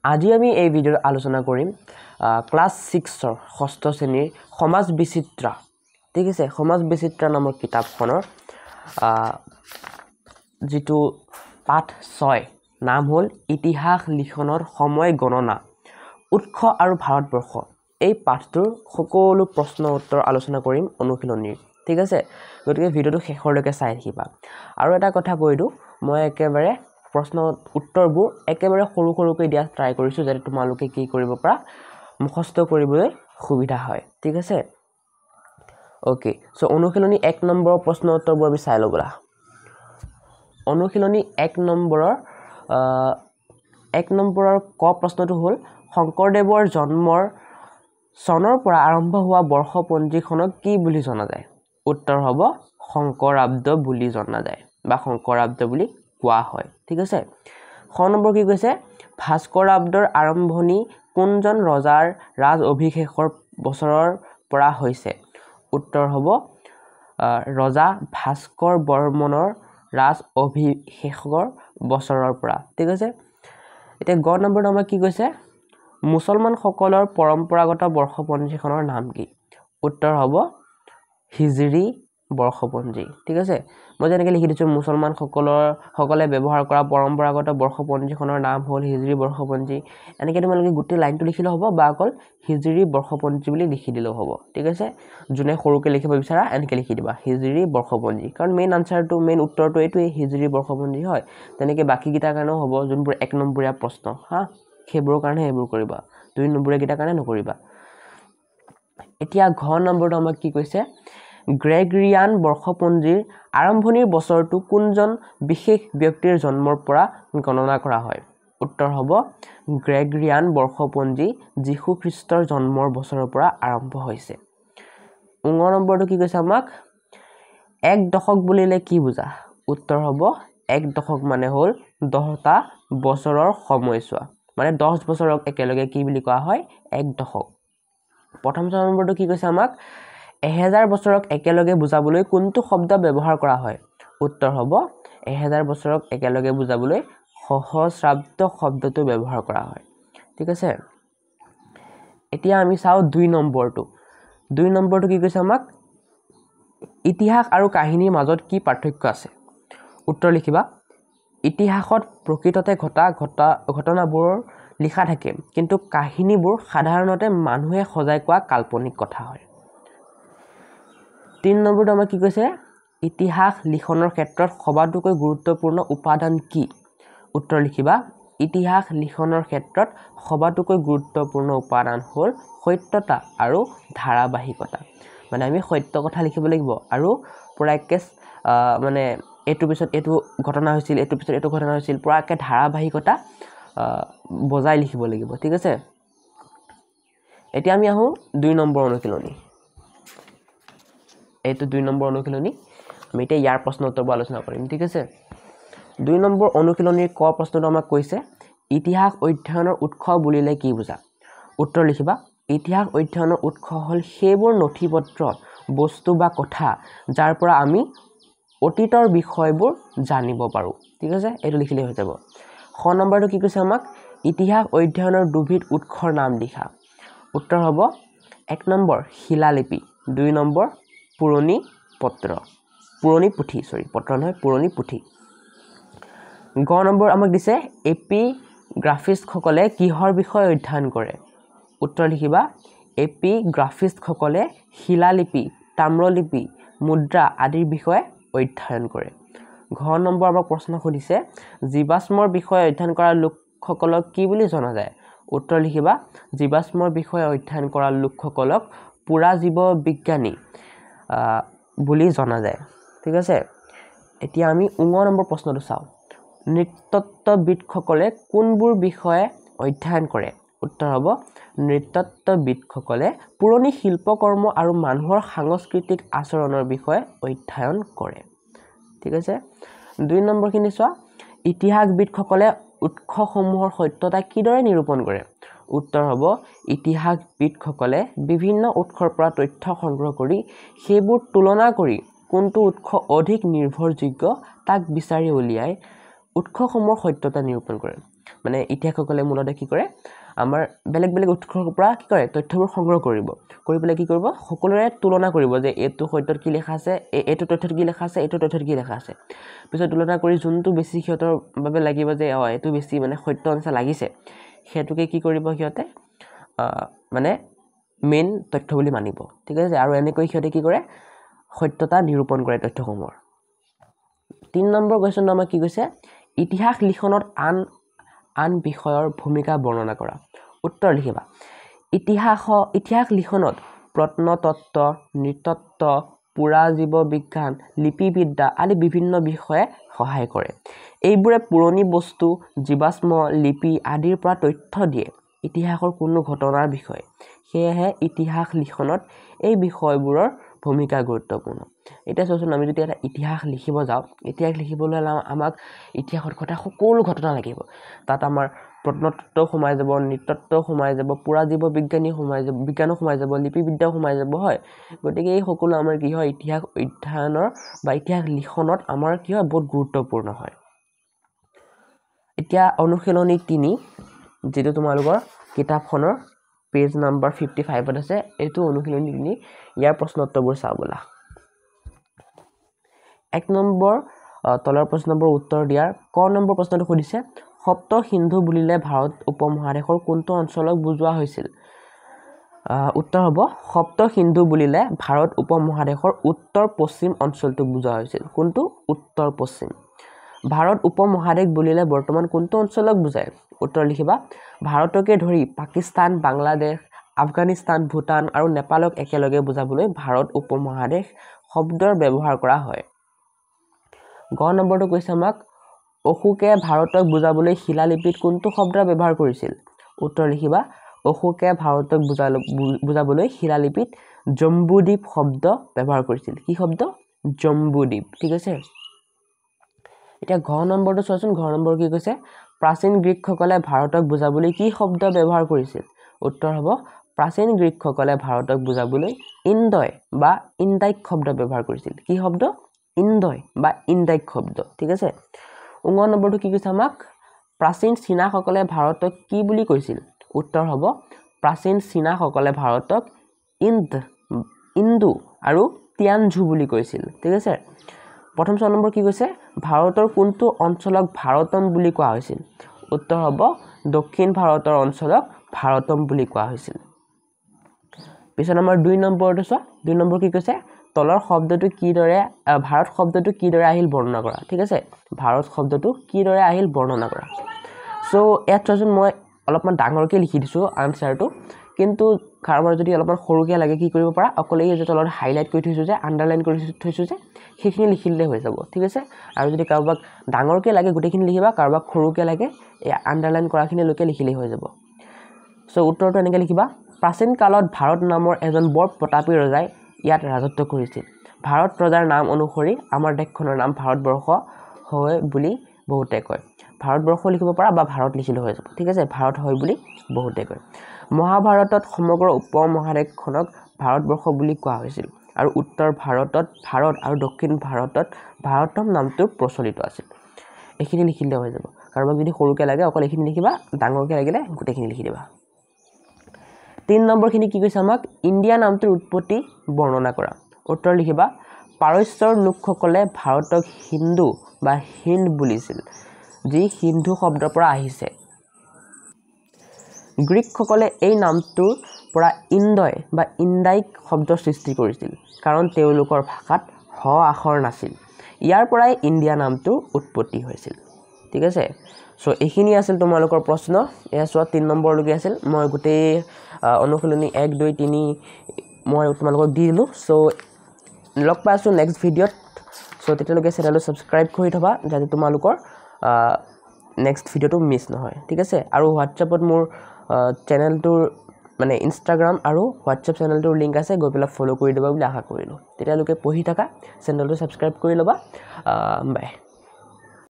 আজি আমি এই ভিডিঅ'ত আলোচনা কৰিম ক্লাছ 6ৰ ষষ্ঠ শ্ৰেণীৰ সমাজ বিচিত্ৰা ঠিক আছে সমাজ বিচিত্ৰা নামৰ কিতাপখনৰ যেটো পাঠ 6 নাম হ'ল ইতিহাস লিখনৰ সময় গণনা উৎস আৰু ভাৰতবৰ্ষ এই পাঠটোৰ সকলো প্ৰশ্ন উত্তৰ আলোচনা কৰিম অনুশীলনীৰ ঠিক আছে গতিকে ভিডিঅ'টো শেষলৈকে চাই থাকিবা আৰু এটা কথা কৈ দিও মই একেবাৰে প্ৰশ্ন উত্তৰবোৰ একেবাৰে সৰু সৰুকৈ দিয়া ট্ৰাই কৰিছো যাতে তোমালোকে কি কৰিব পাৰা মুখস্থ কৰিবলৈ সুবিধা হয় ঠিক আছে ওকে সো অনুশীলনী 1 নম্বৰৰ প্ৰশ্ন উত্তৰবোৰ আমি চাই লবলা অনুশীলনী 1 নম্বৰৰ ক প্ৰশ্নটো হ'ল শংকৰদেৱৰ জন্মৰ চনৰ পৰা আৰম্ভ হোৱা বৰ্ষপঞ্জীখনক কি বুলি জনা যায় উত্তৰ হ'ব শংকৰাব্দ বুলি জনা যায় বা শংকৰাব্দ বুলি কোৱা হয় ঠিক আছে খ নম্বৰ কি কৈছে ভাস্কৰাব্দৰ আৰম্ভণি কোনজন ৰজাৰ ৰাজ অভিষেকৰ বছৰৰ পৰা হৈছে উত্তৰ হ'ব ৰজা ভাস্কৰ বৰ্মনৰ ৰাজ অভিষেকৰ বছৰৰ পৰা ঠিক আছে এতিয়া গ নম্বৰত আমাৰ কি কৈছে মুছলমান সকলৰ পৰম্পৰাগত বৰ্ষপঞ্জীখনৰ নাম কি উত্তৰ হ'ব হিজৰী বৰ্ষপঞ্জী ঠিক আছে মই যেনেকৈ লিখি দিছো মুছলমান সকলে ব্যৱহাৰ কৰা পৰম্পৰাগত বৰ্ষপঞ্জীখনৰ নাম হ'ল হিজৰী বৰ্ষপঞ্জী এনেকৈ তোমালোকে গোটেই লাইনটো লিখিলে হ'ব বা অকল হিজৰী বৰ্ষপঞ্জী বুলি লিখি দিলেও হ'ব ঠিক আছে যোনে সৰুকৈ লিখিব বিচাৰা এনেকৈ লিখি দিবা হিজৰী বৰ্ষপঞ্জী কাৰণ মেইন আনসাৰটো মেইন উত্তৰটো এইটোৱে হিজৰী বৰ্ষপঞ্জী হয় তেনেকৈ বাকি কিটা কাৰণেও হ'ব যোনবোৰ 1 নম্বৰীয়া প্ৰশ্ন হা সেইবোৰৰ কাৰণে এইবোৰ কৰিবা 2 নম্বৰীয়া কিটা কাৰণে নকৰিবা এতিয়া ঘ নম্বৰটো আমাক কি কৈছে গ্ৰেগৰিয়ান বৰ্ষপঞ্জীৰ আৰম্ভণিৰ বছৰটো কোনজন বিশেষ ব্যক্তিৰ জন্মৰ পৰা গণনা কৰা হয় উত্তৰ হ'ব গ্ৰেগৰিয়ান বৰ্ষপঞ্জী যীশু খ্ৰীষ্টৰ জন্মৰ বছৰৰ পৰা আৰম্ভ হৈছে উঙ নম্বৰটো কি কৈছে আমাক এক দশক বুলিলে কি বুজা উত্তৰ হ'ব এক দশক মানে হ'ল 10টা বছৰৰ সময়ছোৱা মানে 10 বছৰক একেলগে কি বুলি কোৱা হয় এক দশক প্ৰথম নম্বৰটো কি কৈছে আমাক 1000 বছৰক একেলগে বুজাবলৈ কোনটো শব্দ ব্যৱহাৰ কৰা হয় উত্তৰ হ'ব 1000 বছৰক একেলগে বুজাবলৈ সহস্ৰাব্দ শব্দটো ব্যৱহাৰ কৰা হয় ঠিক আছে এতিয়া আমি চাও 2 নম্বৰটো কি কৈছে আমাক ইতিহাস আৰু কাহিনীৰ মাজত কি পাৰ্থক্য আছে উত্তৰ লিখিবা ইতিহাসত প্ৰকৃততে ঘটনাবোৰ লিখা থাকে কিন্তু কাহিনীবোৰ সাধাৰণতে মানুহে সজাই কোৱা কাল্পনিক কথা হয় 3 নম্বৰটো আমাক কি কৈছে ইতিহাস লিখনৰ ক্ষেত্ৰত সবাতোকৈ গুৰুত্বপূৰ্ণ উপাদান কি উত্তৰ লিখিবা ইতিহাস লিখনৰ ক্ষেত্ৰত সবাতোকৈ গুৰুত্বপূৰ্ণ উপাদান হ'ল সত্যতা আৰু ধাৰাবাহিকতা মানে আমি সত্য কথা লিখিব লাগিব আৰু পুৰাকে মানে এটো পিছত এটো ঘটনা হৈছিল এটো পিছত এটো ঘটনা হৈছিল পুৰাকে ধাৰাবাহিকতা বজাই লিখিব লাগিব ঠিক আছে এতিয়া আমি আহো 2 নম্বৰ অনুশীলনী এইটো 2 নম্বৰ অনুশীলনী আমি এতিয়া ইয়াৰ প্ৰশ্ন উত্তৰবোৰ আলোচনা কৰিম ঠিক আছে 2 নম্বৰ অনুশীলনীৰ ক প্ৰশ্নটো আমাক কৈছে ইতিহাস অধ্যয়নৰ উৎস বুলিলে কি বুজা উত্তৰ লিখিবা ইতিহাস অধ্যয়নৰ উৎস হ'ল সেইবোৰ নথিপত্ৰ বস্তু বা কথা যাৰ পৰা আমি অতীতৰ বিষয়বোৰ জানিব পাৰো ঠিক আছে এইটো লিখিলে হৈ যাব খ নম্বৰটো কি কৈছে আমাক ইতিহাস অধ্যয়নৰ দুবিধ উৎসৰ নাম লিখা উত্তৰ হ'ব 1 নম্বৰ শিলালিপি 2 নম্বৰ পুৰণি পুথি গ নম্বৰ আমাক দিছে এপিগ্ৰাফিষ্টসকলে কিহৰ বিষয় অধ্যয়ন কৰে উত্তৰ লিখিবা এপিগ্ৰাফিষ্টসকলে শিলালিপি তাম্ৰলিপি মুদ্ৰা আদিৰ বিষয়ে অধ্যয়ন কৰে ঘ নম্বৰ আমাক প্ৰশ্ন সুধিছে জীৱাশ্মৰ বিষয়ে অধ্যয়ন কৰা লোকসকলক কি বুলি জনা যায় উত্তৰ লিখিবা জীৱাশ্মৰ বিষয়ে অধ্যয়ন কৰা লোকসকলক পুৰাজীৱ বিজ্ঞানী বুলি জনা যায় ঠিক আছে এতিয়া আমি উঙ নম্বৰ প্ৰশ্নটো চাও নৃতত্ত্ববিদসকলে কোনবোৰ বিষয়ে অধ্যয়ন কৰে উত্তৰ হ'ব নৃতত্ত্ববিদসকলে পুৰণি শিল্পকৰ্ম আৰু মানুহৰ সাংস্কৃতিক আচৰণৰ বিষয়ে অধ্যয়ন কৰে ঠিক আছে 2 নম্বৰখিনি চোৱা ইতিহাসবিদসকলে উৎসসমূহৰ সত্যতা কিদৰে নিৰূপণ কৰে উত্তৰ হ'ব ইতিহাসবিদসকলে বিভিন্ন উৎসৰ পৰা তথ্য সংগ্ৰহ কৰি সেইবোৰ তুলনা কৰি কোনটো উৎস অধিক নিৰ্ভৰযোগ্য তাক বিচাৰি উলিয়াই উৎসসমূহৰ সত্যতা নিৰূপণ কৰে মানে ইতিহাসকলে মূলতে কি কৰে আমাৰ বেলেগ বেলেগ উৎসৰ পৰা কি কৰে তথ্যবোৰ সংগ্ৰহ কৰিব কৰি পেলাই কি কৰিব সকলোৰে তুলনা কৰিব যে এইটো সত্যত কি লেখা আছে এইটো তথ্যত কি লেখা আছে এইটো তথ্যত কি লেখা আছে পিছত তুলনা কৰি যোনটো বেছি সিহঁতৰ বাবে লাগিব যে এইটো বেছি মানে সত্য নিচিনা লাগিছে সেইটোকে কি কৰিব সিহঁতে মানে মেইন তথ্য বুলি মানিব ঠিক আছে আৰু এনেকৈ সিহঁতে কি কৰে সত্যতা নিৰূপণ কৰে তথ্যসমূহৰ 3 নম্বৰ কোৱেশ্চনটো আমাৰ কি কৈছে ইতিহাস লিখনত আন বিষয়ৰ ভূমিকা বৰ্ণনা কৰা উত্তৰ লিখিবা ইতিহাস লিখনত প্ৰত্নতত্ত্ব নৃতত্ত্ব পুৰাজীৱ বিজ্ঞান লিপিবিদ্যা আদি বিভিন্ন বিষয়ে সহায় কৰে এইবোৰে পুৰণি বস্তু জীৱাশ্ম লিপি আদিৰ পৰা তথ্য দিয়ে ইতিহাসৰ কোনো ঘটনাৰ বিষয়ে সেয়েহে ইতিহাস লিখনত এই বিষয়বোৰৰ ভূমিকা গুৰুত্বপূৰ্ণ এটা চোৱাচোন আমি যদি এটা ইতিহাস লিখিব যাওঁ ইতিহাস লিখিবলৈ আমাক ইতিহাসত ঘটা সকলো ঘটনা লাগিব তাত আমাৰ প্ৰত্নতত্ত্ব সোমাই যাব নৃতত্ত্ব সোমাই যাব পুৰাজীৱ বিজ্ঞানী সোমাই যাব বিজ্ঞানো সোমাই যাব লিপিবিদ্যা সোমাই যাব হয় গতিকে এই সকলো আমাৰ কি হয় ইতিহাস অধ্যয়নৰ বা ইতিহাস লিখনত আমাৰ কি হয় বহুত গুৰুত্বপূৰ্ণ হয় এতিয়া অনুশীলনী 3 যেটো তোমালোকৰ কিতাপখনৰ পেজ নম্বৰ 55 আছে এইটো অনুশীলনী 3 ইয়াৰ প্ৰশ্ন উত্তৰবোৰ চাও বলা 1 নম্বৰ তলৰ প্ৰশ্নবোৰ উত্তৰ দিয়াৰ ক নম্বৰ প্ৰশ্নটো সুধিছে সপ্ত সিন্ধু বুলিলে ভাৰত উপমহাদেশৰ কোনটো অঞ্চলক বুজোৱা হৈছিল উত্তৰ হ'ব সপ্ত সিন্ধু বুলিলে ভাৰত উপমহাদেশৰ উত্তৰ পশ্চিম অঞ্চলটোক বুজোৱা হৈছিল কোনটো উত্তৰ পশ্চিম ভাৰত উপমহাদেশ বুলিলে বৰ্তমান কোনটো অঞ্চলক বুজায় উত্তৰ লিখিবা ভাৰতকে ধৰি পাকিস্তান বাংলাদেশ আফগানিস্তান ভূটান আৰু নেপালক একেলগে বুজাবলৈ ভাৰত উপমহাদেশ শব্দৰ ব্যৱহাৰ কৰা হয় গ নম্বৰটো কৈছে আমাক অশোকে ভাৰতক বুজাবলৈ শিলালিপিত কোনটো শব্দ ব্যৱহাৰ কৰিছিল উত্তৰ লিখিবা অশোকে ভাৰতক বুজাবলৈ শিলালিপিত জম্বুদ্বীপ শব্দ ব্যৱহাৰ কৰিছিল কি শব্দ জম্বুদ্বীপ ঠিক আছে এতিয়া ঘ নম্বৰটো চোৱাচোন ঘ নম্বৰ কি কৈছে প্ৰাচীন গ্ৰীকসকলে ভাৰতক বুজাবলৈ কি শব্দ ব্যৱহাৰ কৰিছিল উত্তৰ হ'ব প্ৰাচীন গ্ৰীকসকলে ভাৰতক বুজাবলৈ ইণ্ডয় বা ইণ্ডাইক শব্দ ব্যৱহাৰ কৰিছিল কি শব্দ ইণ্ডয় বা ইণ্ডাইক শব্দ ঠিক আছে উঙ নম্বৰটো কি কৈছে আমাক প্ৰাচীন চীনাসকলে ভাৰতক কি বুলি কৈছিল উত্তৰ হ'ব প্ৰাচীন চীনাসকলে ভাৰতক ইন্দু আৰু তিয়ানঝু বুলি কৈছিল ঠিক আছে প্ৰথম নম্বৰ কি কৈছে ভাৰতৰ কোনটো অঞ্চলক ভাৰতম বুলি কোৱা হৈছিল উত্তৰ হ'ব দক্ষিণ ভাৰতৰ অঞ্চলক ভাৰতম বুলি কোৱা হৈছিল পিছত নম্বৰ 2 নম্বৰটো চোৱা 2 নম্বৰ কি কৈছে তলৰ শব্দটো কিদৰে ভাৰত শব্দটো কিদৰে আহিল বৰ্ণনা কৰা ঠিক আছে ভাৰত শব্দটো কিদৰে আহিল বৰ্ণনা কৰা সো ইয়াত চোৱাচোন মই অলপমান ডাঙৰকৈ লিখি দিছো আনসাৰটো কিন্তু কাৰোবাৰ যদি অলপমান সৰুকৈ লাগে কি কৰিব পাৰা অকলে এই যে তলত হাইলাইট কৰি থৈছো যে আন্ডাৰলাইন কৰি থৈছো যে সেইখিনি লিখিলে হৈ যাব ঠিক আছে আৰু যদি কাৰোবাক ডাঙৰকৈ লাগে গোটেইখিনি লিখিবা কাৰোবাক সৰুকৈ লাগে এই আন্ডাৰলাইন কৰাখিনি লৈকে লিখিলে হৈ যাব সো উত্তৰটো এনেকৈ লিখিবা প্ৰাচীন কালত ভাৰত নামৰ এজন বৰ প্ৰতাপী ৰজাই ইয়াত ৰাজত্ব কৰিছিল ভাৰত ৰজাৰ নাম অনুসৰি আমাৰ দেশখনৰ নাম ভাৰতবৰ্ষ হয় বুলি বহুতে কয় ভাৰতবৰ্ষ লিখিব পাৰা বা ভাৰত লিখিলে হৈ যাব ঠিক আছে ভাৰত হয় বুলি বহুতে কয় মহাভাৰতত সমগ্ৰ উপমহাদেশখনক ভাৰতবৰ্ষ বুলি কোৱা হৈছিল আৰু উত্তৰ ভাৰতত ভাৰত আৰু দক্ষিণ ভাৰতত ভাৰতম নামটো প্ৰচলিত আছিল এইখিনি লিখিলে হৈ যাব কাৰোবাক যদি সৰুকৈ লাগে অকল এইখিনি লিখিবা ডাঙৰকৈ লাগিলে গোটেইখিনি লিখি দিবা 3 নম্বৰখিনি কি কৈছে আমাক ইণ্ডিয়া নামটোৰ উৎপত্তি বৰ্ণনা কৰা উত্তৰ লিখিবা পাৰস্যৰ লোকসকলে ভাৰতক হিন্দু বা হিন্দ বুলিছিল যি হিন্দু শব্দৰ পৰা আহিছে গ্ৰীকসকলে এই নামটোৰ পৰা ইণ্ডয় বা ইণ্ডাইক শব্দ সৃষ্টি কৰিছিল কাৰণ তেওঁলোকৰ ভাষাত হ আখৰ নাছিল ইয়াৰ পৰাই ইণ্ডিয়া নামটো উৎপত্তি হৈছিল ঠিক আছে সো এইখিনি আছিল তোমালোকৰ প্ৰশ্ন এয়া চোৱা 3 নম্বৰলৈকে আছিল মই গোটেই অনুশীলনী 1 2 3 মই তোমালোকক দি দিলো সো লগ পাইছো নেক্সট ভিডিঅ'ত সো তেতিয়ালৈকে চেনেলটো সাবস্ক্ৰাইব কৰি থবা যাতে তোমালোকৰ নেক্সট ভিডিঅ'টো মিছ নহয় ঠিক আছে আৰু হোৱাটছএপত মোৰ চেনেলটোৰ মানে ইনষ্টাগ্ৰাম আৰু হোৱাটছএপ চেনেলটোৰ লিংক আছে গৈ পেলাই ফলো কৰি দিবা বুলি আশা কৰিলো তেতিয়ালৈকে পঢ়ি থাকা চেনেলটো সাবস্ক্ৰাইব কৰি লবা বাই